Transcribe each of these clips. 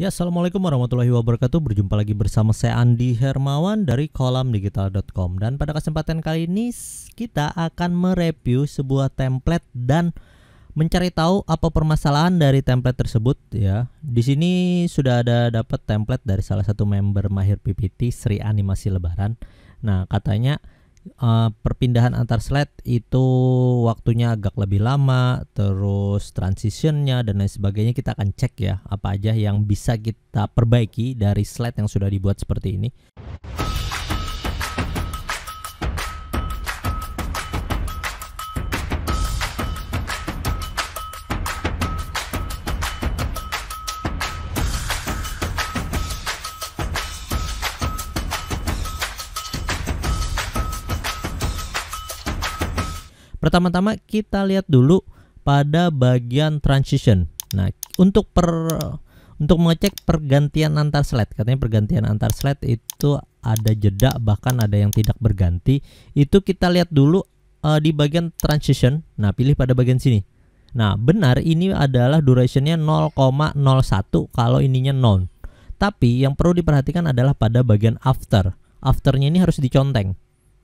Ya, assalamualaikum warahmatullahi wabarakatuh. Berjumpa lagi bersama saya Andi Hermawan dari kolamdigital.com. Dan pada kesempatan kali ini kita akan mereview sebuah template dan mencari tahu apa permasalahan dari template tersebut ya. Di sini sudah ada dapat template dari salah satu member Mahir PPT Sri Animasi Lebaran. Nah, katanya perpindahan antar slide itu waktunya agak lebih lama, terus transitionnya dan lain sebagainya. Kita akan cek ya apa aja yang bisa kita perbaiki dari slide yang sudah dibuat seperti ini. Pertama-tama kita lihat dulu pada bagian transition. Nah, untuk mengecek pergantian antar slide, katanya pergantian antar slide itu ada jeda, bahkan ada yang tidak berganti. Itu kita lihat dulu di bagian transition. Nah, pilih pada bagian sini. Nah, benar ini adalah durationnya 0,01 kalau ininya non. Tapi yang perlu diperhatikan adalah pada bagian after. Afternya ini harus diconteng.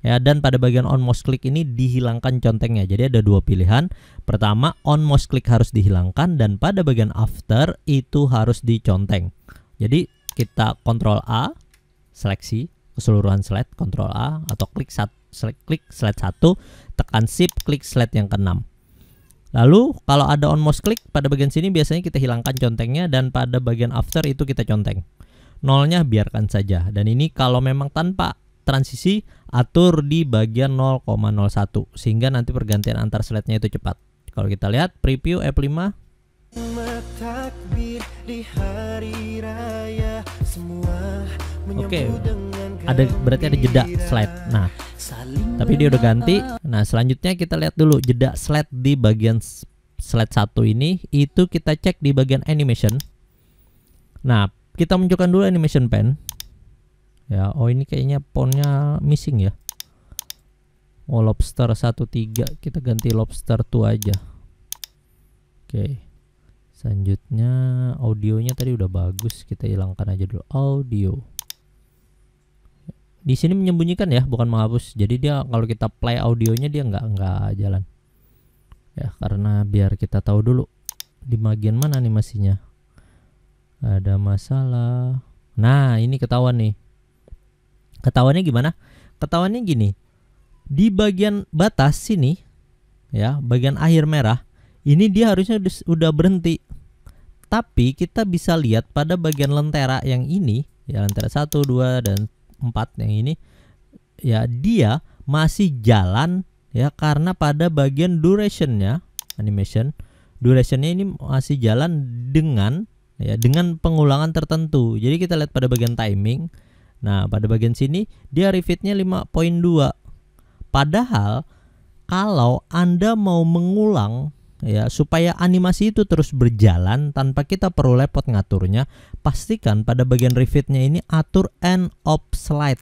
Ya, dan pada bagian on mouse click ini dihilangkan contengnya. Jadi ada dua pilihan. Pertama, on mouse click harus dihilangkan, dan pada bagian after itu harus diconteng. Jadi kita Ctrl A, seleksi keseluruhan slide, Ctrl A, atau klik slide 1, tekan shift, klik slide yang ke-6. Lalu kalau ada on mouse click pada bagian sini biasanya kita hilangkan contengnya, dan pada bagian after itu kita conteng. Nolnya biarkan saja. Dan ini kalau memang tanpa transisi, atur di bagian 0,01 sehingga nanti pergantian antar slide-nya itu cepat. Kalau kita lihat preview F5. Oke, berarti ada jeda slide. Nah, tapi dia udah ganti. Nah, selanjutnya kita lihat dulu jeda slide di bagian slide 1 ini. Itu kita cek di bagian animation. Nah, kita munculkan dulu animation pen. Ya, oh ini kayaknya fontnya missing ya. Oh, lobster 13, kita ganti lobster 2 aja. Oke. Selanjutnya audionya tadi udah bagus, kita hilangkan aja dulu audio. Di sini menyembunyikan ya, bukan menghapus. Jadi dia kalau kita play audionya dia nggak jalan. Ya, karena biar kita tahu dulu di bagian mana animasinya. Ada masalah. Nah, ini ketahuan nih. Ketahuannya gimana? Ketahuannya gini. Di bagian batas sini ya, bagian akhir merah, ini dia harusnya udah berhenti. Tapi kita bisa lihat pada bagian lentera yang ini, ya lentera 1, 2 dan 4 yang ini, ya dia masih jalan ya, karena pada bagian durationnya, animation, durationnya ini masih jalan dengan pengulangan tertentu. Jadi kita lihat pada bagian timing. Nah, pada bagian sini dia repeatnya 5.2. Padahal kalau Anda mau mengulang ya supaya animasi itu terus berjalan tanpa kita perlu repot ngaturnya, pastikan pada bagian repeatnya ini atur end of slide.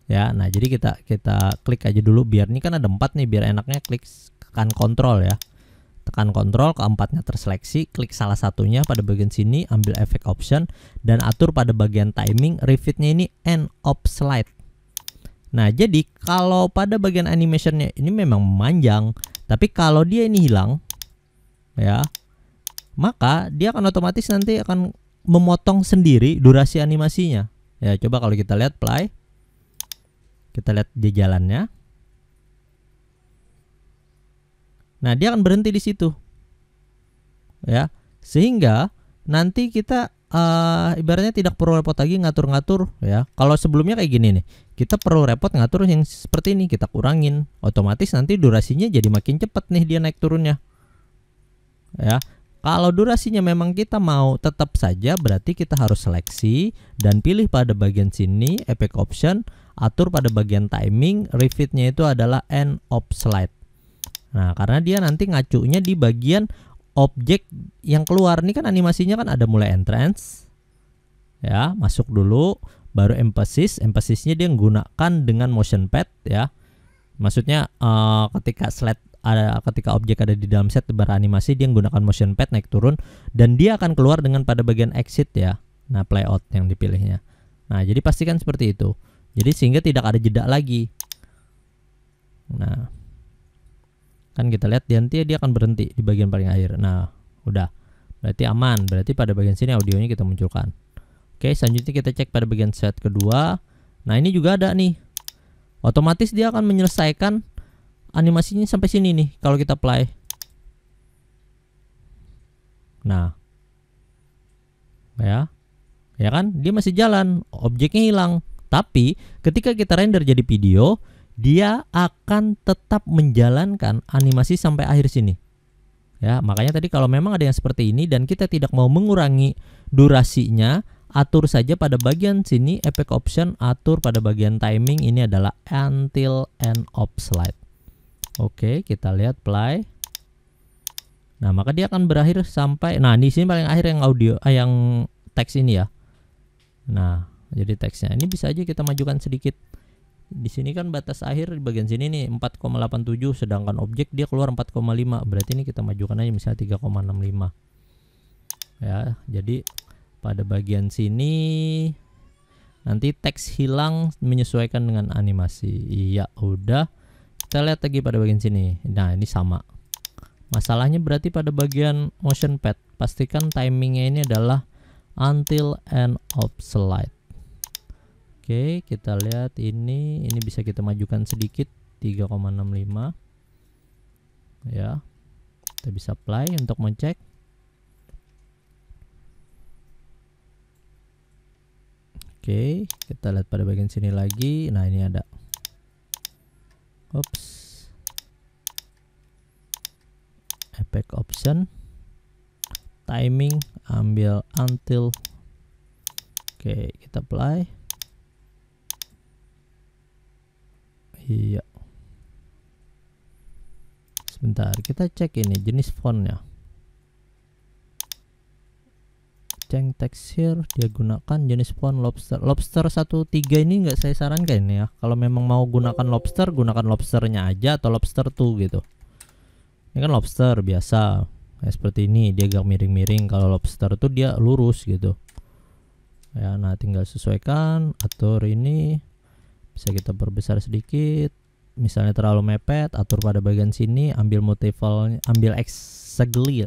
Ya, nah jadi kita klik aja dulu, biar ini kan ada 4 nih, biar enaknya klik tekan kontrol ya. Tekan kontrol, keempatnya terseleksi, klik salah satunya pada bagian sini, ambil efek option, dan atur pada bagian timing, repeatnya ini end of slide. Nah, jadi kalau pada bagian animationnya ini memang memanjang, tapi kalau dia ini hilang, ya, maka dia akan otomatis nanti akan memotong sendiri durasi animasinya. Ya, coba kalau kita lihat play, kita lihat dia jalannya. Nah, dia akan berhenti di situ, ya, sehingga nanti kita ibaratnya tidak perlu repot lagi ngatur-ngatur ya. Kalau sebelumnya kayak gini nih, kita perlu repot ngatur yang seperti ini, kita kurangin, otomatis nanti durasinya jadi makin cepat nih dia naik turunnya. Ya, kalau durasinya memang kita mau tetap saja, berarti kita harus seleksi dan pilih pada bagian sini efek option, atur pada bagian timing, repeatnya itu adalah end of slide. Nah, karena dia nanti ngacunya di bagian objek yang keluar. Ini kan animasinya kan ada mulai entrance, ya, masuk dulu, baru emphasis. Emphasisnya dia menggunakan dengan motion pad ya. Maksudnya ketika ketika objek ada di dalam set beranimasi, dia menggunakan motion pad naik turun, dan dia akan keluar dengan pada bagian exit ya. Nah, playout yang dipilihnya. Nah, jadi pastikan seperti itu. Jadi sehingga tidak ada jeda lagi. Nah, kan kita lihat nanti dia akan berhenti di bagian paling akhir. Nah, udah. Berarti aman. Berarti pada bagian sini audionya kita munculkan. Oke, selanjutnya kita cek pada bagian set kedua. Nah, ini juga ada nih. Otomatis dia akan menyelesaikan animasinya sampai sini nih kalau kita play. Nah, ya kan, dia masih jalan, objeknya hilang. Tapi ketika kita render jadi video, dia akan tetap menjalankan animasi sampai akhir sini. Ya, makanya tadi kalau memang ada yang seperti ini dan kita tidak mau mengurangi durasinya, atur saja pada bagian sini effect option, atur pada bagian timing, ini adalah until end of slide. Oke, kita lihat play. Nah, maka dia akan berakhir sampai, nah di sini paling akhir yang audio, yang teks ini ya. Nah, jadi teksnya ini bisa aja kita majukan sedikit. Di sini kan batas akhir di bagian sini nih 4,87, sedangkan objek dia keluar 4,5. Berarti ini kita majukan aja misalnya 3,65. Ya, jadi pada bagian sini nanti teks hilang menyesuaikan dengan animasi. Iya, udah. Kita lihat lagi pada bagian sini. Nah, ini sama. Masalahnya berarti pada bagian motion pad, pastikan timingnya ini adalah until end of slide. Oke, kita lihat ini bisa kita majukan sedikit 3,65. Ya. Kita bisa play untuk mencek. Oke, kita lihat pada bagian sini lagi. Nah, ini ada. Oops. Effect option, timing, ambil until. Oke, kita play. Iya. Sebentar, kita cek ini jenis fontnya. Ceng text here, dia gunakan jenis font lobster. Lobster 13 ini nggak saya sarankan ya. Kalau memang mau gunakan lobster, gunakan lobsternya aja atau lobster 2 gitu. Ini kan lobster biasa, seperti ini dia agak miring-miring. Kalau lobster tuh dia lurus gitu. Ya, nah tinggal sesuaikan, atur ini. Bisa kita perbesar sedikit. Misalnya terlalu mepet, atur pada bagian sini, ambil multiple, ambil exactly.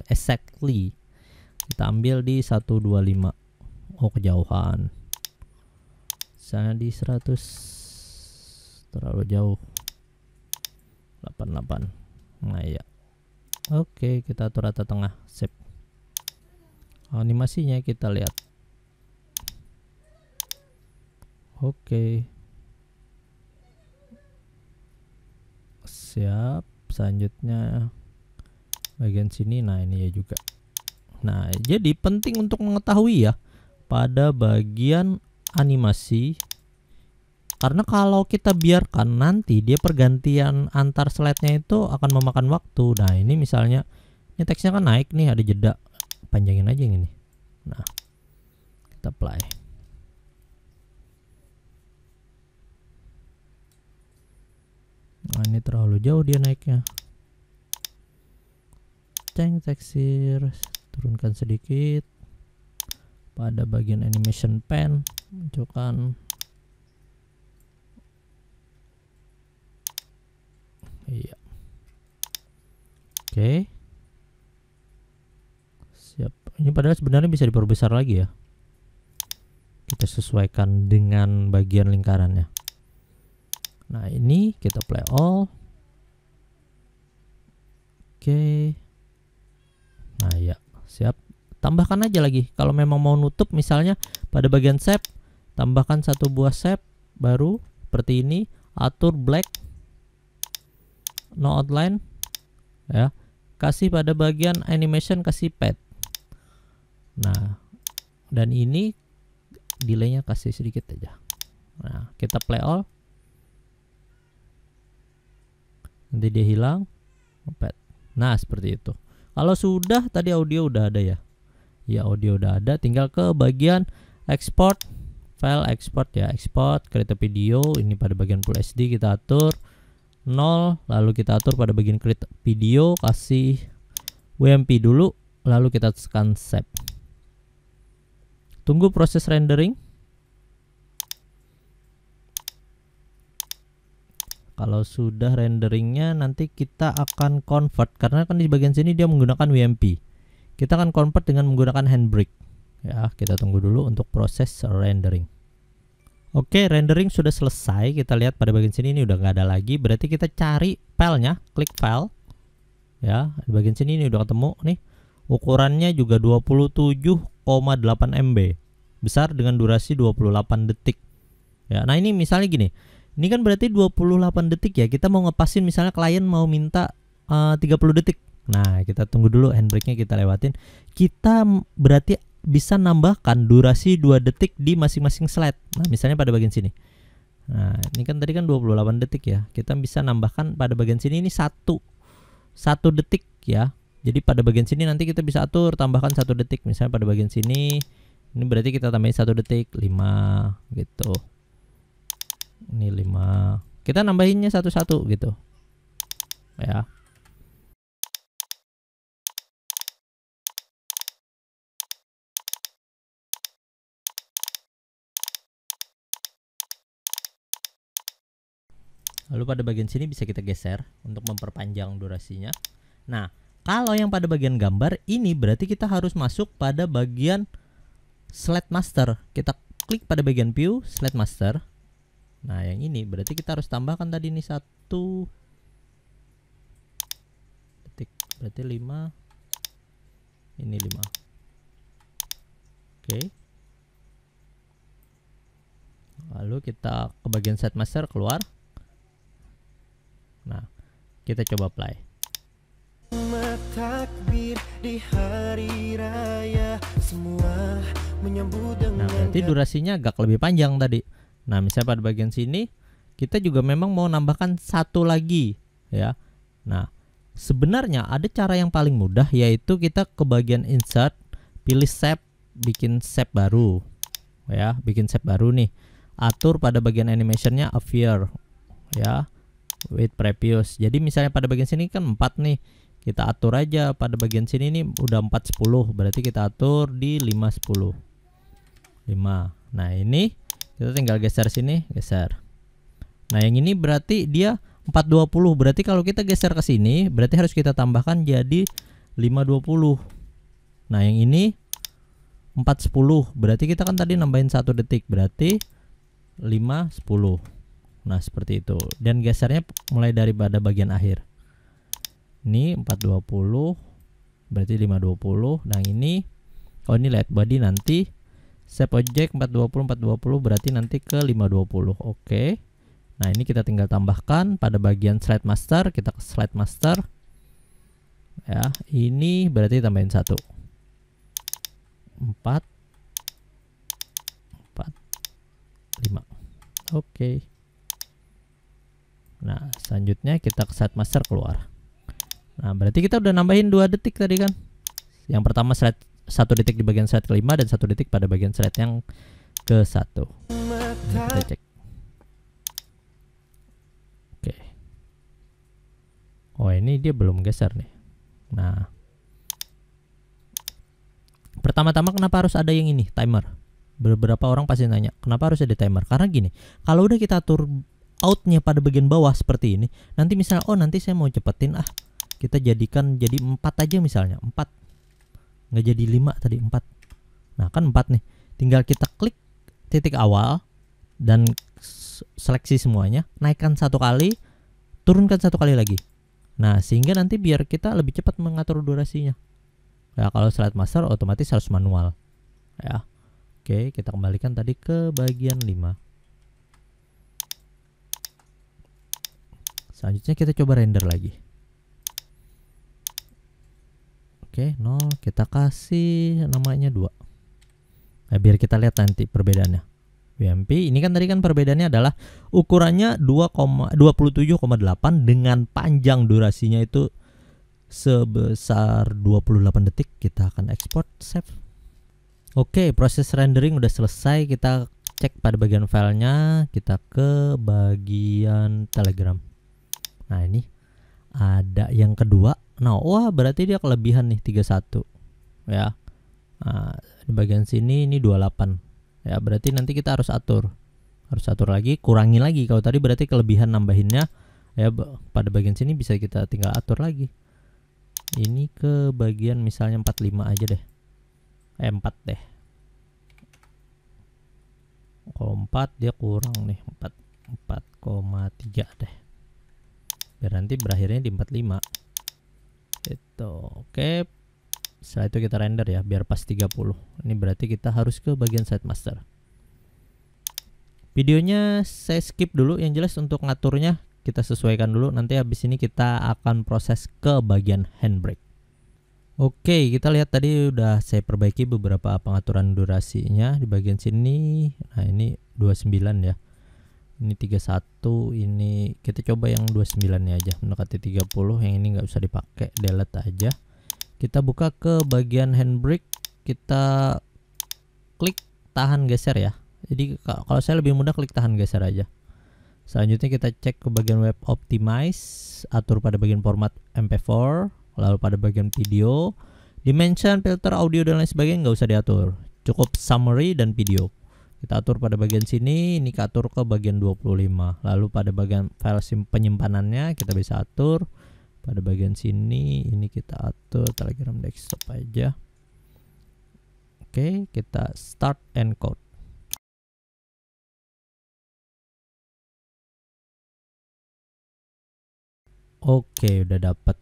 Kita ambil di 125. Oh, kejauhan. Misalnya di 100. Terlalu jauh. 88. Nah, iya. Oke, kita atur rata tengah, sip. Animasinya kita lihat. Oke. Siap. Selanjutnya bagian sini, nah ini ya juga. Nah, jadi penting untuk mengetahui ya pada bagian animasi. Karena kalau kita biarkan nanti dia pergantian antar slide-nya itu akan memakan waktu. Nah, ini misalnya ini teksnya kan naik nih, ada jeda. Panjangin aja yang ini. Nah, kita play. Nah, ini terlalu jauh dia naiknya. Ceng teksir, turunkan sedikit. Pada bagian animation pen, munculkan. Iya. Oke. Siap. Ini padahal sebenarnya bisa diperbesar lagi ya. Kita sesuaikan dengan bagian lingkarannya. Nah, ini kita play all. Oke. Nah, ya, siap. Tambahkan aja lagi. Kalau memang mau nutup misalnya pada bagian shape, tambahkan satu buah shape baru seperti ini, atur black. No outline ya, kasih pada bagian animation, kasih pad. Nah, dan ini delaynya kasih sedikit aja. Nah, kita play all, nanti dia hilang, pad. Nah, seperti itu. Kalau sudah, tadi audio udah ada ya. Ya, audio udah ada, tinggal ke bagian export, file export ya, export create video. Ini pada bagian full HD kita atur 0, lalu kita atur pada bagian create video, kasih WMP dulu, lalu kita tekan save. Tunggu proses rendering. Kalau sudah renderingnya nanti kita akan convert, karena kan di bagian sini dia menggunakan WMP. Kita akan convert dengan menggunakan Handbrake. Ya, kita tunggu dulu untuk proses rendering. Oke, rendering sudah selesai. Kita lihat pada bagian sini ini udah nggak ada lagi. Berarti kita cari filenya, klik file. Ya, di bagian sini ini udah ketemu nih. Ukurannya juga 27,8 MB. Besar dengan durasi 28 detik. Ya, nah ini misalnya gini. Ini kan berarti 28 detik ya. Kita mau ngepasin misalnya klien mau minta 30 detik. Nah, kita tunggu dulu, handbrake-nya kita lewatin. Kita berarti bisa nambahkan durasi 2 detik di masing-masing slide. Nah, misalnya pada bagian sini. Nah, ini kan tadi kan 28 detik ya. Kita bisa nambahkan pada bagian sini ini 1 detik ya. Jadi pada bagian sini nanti kita bisa atur tambahkan 1 detik. Misalnya pada bagian sini ini berarti kita tambahin 1 detik 5 gitu. Ini 5. Kita nambahinnya satu-satu gitu. Ya. Lalu pada bagian sini bisa kita geser untuk memperpanjang durasinya. Nah, kalau yang pada bagian gambar ini berarti kita harus masuk pada bagian slide master. Kita klik pada bagian view, slide master. Nah, yang ini berarti kita harus tambahkan tadi ini 1 detik. Berarti 5. Ini 5. Oke. Lalu kita ke bagian slide master, keluar. Nah, kita coba play. Takbir di hari raya semua menyambut dengan. Nah, berarti durasinya agak lebih panjang tadi. Nah, misalnya pada bagian sini kita juga memang mau nambahkan 1 lagi ya. Nah, sebenarnya ada cara yang paling mudah, yaitu kita ke bagian insert, pilih shape, bikin shape baru ya, bikin shape baru nih. Atur pada bagian animationnya appear ya. With previous. Jadi misalnya pada bagian sini kan 4 nih. Kita atur aja pada bagian sini nih udah 410. Berarti kita atur di 510. 5. Nah, ini kita tinggal geser sini, geser. Nah, yang ini berarti dia 420. Berarti kalau kita geser ke sini, berarti harus kita tambahkan jadi 520. Nah, yang ini 410. Berarti kita kan tadi nambahin 1 detik. Berarti 510. Nah, seperti itu. Dan gesernya mulai dari pada bagian akhir. Ini 420, berarti 520. Nah, ini ini lihat body nanti shape object 420 berarti nanti ke 520. Oke. Nah, ini kita tinggal tambahkan pada bagian slide master. Kita ke slide master. Ya, ini berarti tambahin 1. 4 5. Oke. Nah, selanjutnya kita ke slide master, keluar. Nah, berarti kita udah nambahin 2 detik tadi kan. Yang pertama slide 1 detik di bagian slide kelima dan 1 detik pada bagian slide yang ke-1. Kita cek. Oke. Oh, ini dia belum geser nih. Nah, pertama-tama kenapa harus ada yang ini, timer? Beberapa orang pasti nanya, kenapa harus ada timer? Karena gini, kalau udah kita atur outnya pada bagian bawah seperti ini, nanti misalnya nanti saya mau cepetin kita jadikan jadi 4 aja misalnya, 4 nggak jadi 5 tadi, 4. Nah, kan 4 nih, tinggal kita klik titik awal dan seleksi semuanya, naikkan 1 kali, turunkan 1 kali lagi. Nah, sehingga nanti biar kita lebih cepat mengatur durasinya. Ya, kalau slide master otomatis harus manual ya. Oke, kita kembalikan tadi ke bagian 5. Selanjutnya kita coba render lagi. Oke, 0, kita kasih namanya 2. Nah, biar kita lihat nanti perbedaannya. WMP ini kan tadi kan perbedaannya adalah ukurannya 27,8 dengan panjang durasinya itu sebesar 28 detik. Kita akan export, save. Oke, proses rendering udah selesai. Kita cek pada bagian filenya, kita ke bagian Telegram. Nah, ini ada yang kedua. Nah, wah berarti dia kelebihan nih 31 ya. Nah, di bagian sini ini 28. Ya, berarti nanti kita harus atur lagi, kurangi lagi. Kalau tadi berarti kelebihan nambahinnya ya, pada bagian sini bisa kita tinggal atur lagi. Ini ke bagian misalnya 45 aja deh. 4 deh. Kalau 4 dia kurang nih, 4,3 deh. Biar nanti berakhirnya di 45. Itu. Oke. Setelah itu kita render ya, biar pas 30. Ini berarti kita harus ke bagian side master. Videonya saya skip dulu, yang jelas untuk ngaturnya kita sesuaikan dulu. Nanti habis ini kita akan proses ke bagian handbrake. Oke, kita lihat tadi udah saya perbaiki beberapa pengaturan durasinya di bagian sini. Nah, ini 29 ya. Ini 31, ini kita coba yang 29 nya aja, mendekati 30. Yang ini nggak usah dipakai, delete aja. Kita buka ke bagian handbrake, kita klik tahan geser ya. Jadi kalau saya lebih mudah klik tahan geser aja. Selanjutnya kita cek ke bagian web optimize, atur pada bagian format MP4, lalu pada bagian video, dimension, filter, audio dan lain sebagainya nggak usah diatur. Cukup summary dan video. Kita atur pada bagian sini, ini kita atur ke bagian 25. Lalu pada bagian file penyimpanannya kita bisa atur. Pada bagian sini ini kita atur Telegram desktop aja. Oke, kita start encode. Oke, udah dapat.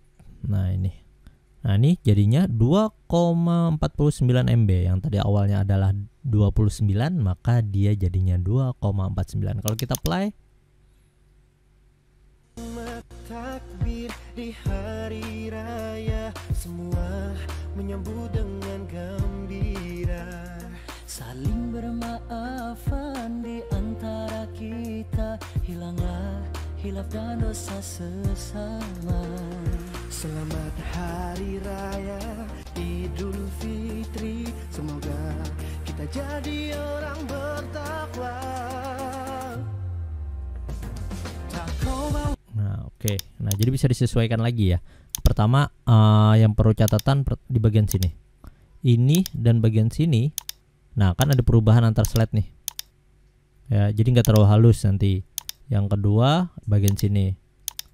Nah, ini jadinya 2,49 MB. Yang tadi awalnya adalah 29, maka dia jadinya 2,49. Kalau kita play, takbir di hari raya, semua menyambut dengan gembira. Saling bermaafan di antara kita, hilanglah hilaf dan dosa sesama. Selamat Hari Raya Idul Fitri, semoga kita jadi orang bertakwa. Nah, oke. Nah, jadi bisa disesuaikan lagi ya. Pertama, yang perlu catatan di bagian sini. Ini dan bagian sini. Nah, kan ada perubahan antar slide nih. Ya, jadi nggak terlalu halus nanti. Yang kedua, bagian sini.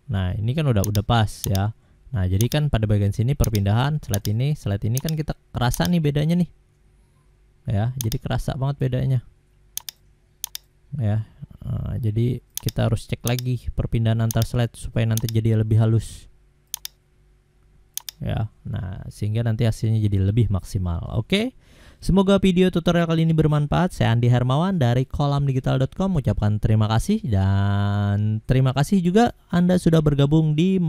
Nah, ini kan udah pas ya. Nah, jadi kan pada bagian sini perpindahan slide ini kan kita kerasa nih bedanya nih. Ya, jadi kerasa banget bedanya. Ya. Jadi kita harus cek lagi perpindahan antar slide supaya nanti jadi lebih halus. Ya. Nah, sehingga nanti hasilnya jadi lebih maksimal. Oke. Semoga video tutorial kali ini bermanfaat. Saya Andi Hermawan dari kolamdigital.com ucapkan terima kasih, dan terima kasih juga Anda sudah bergabung di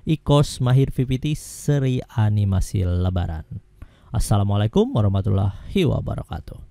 e-course Mahir VPT seri animasi lebaran. Assalamualaikum warahmatullahi wabarakatuh.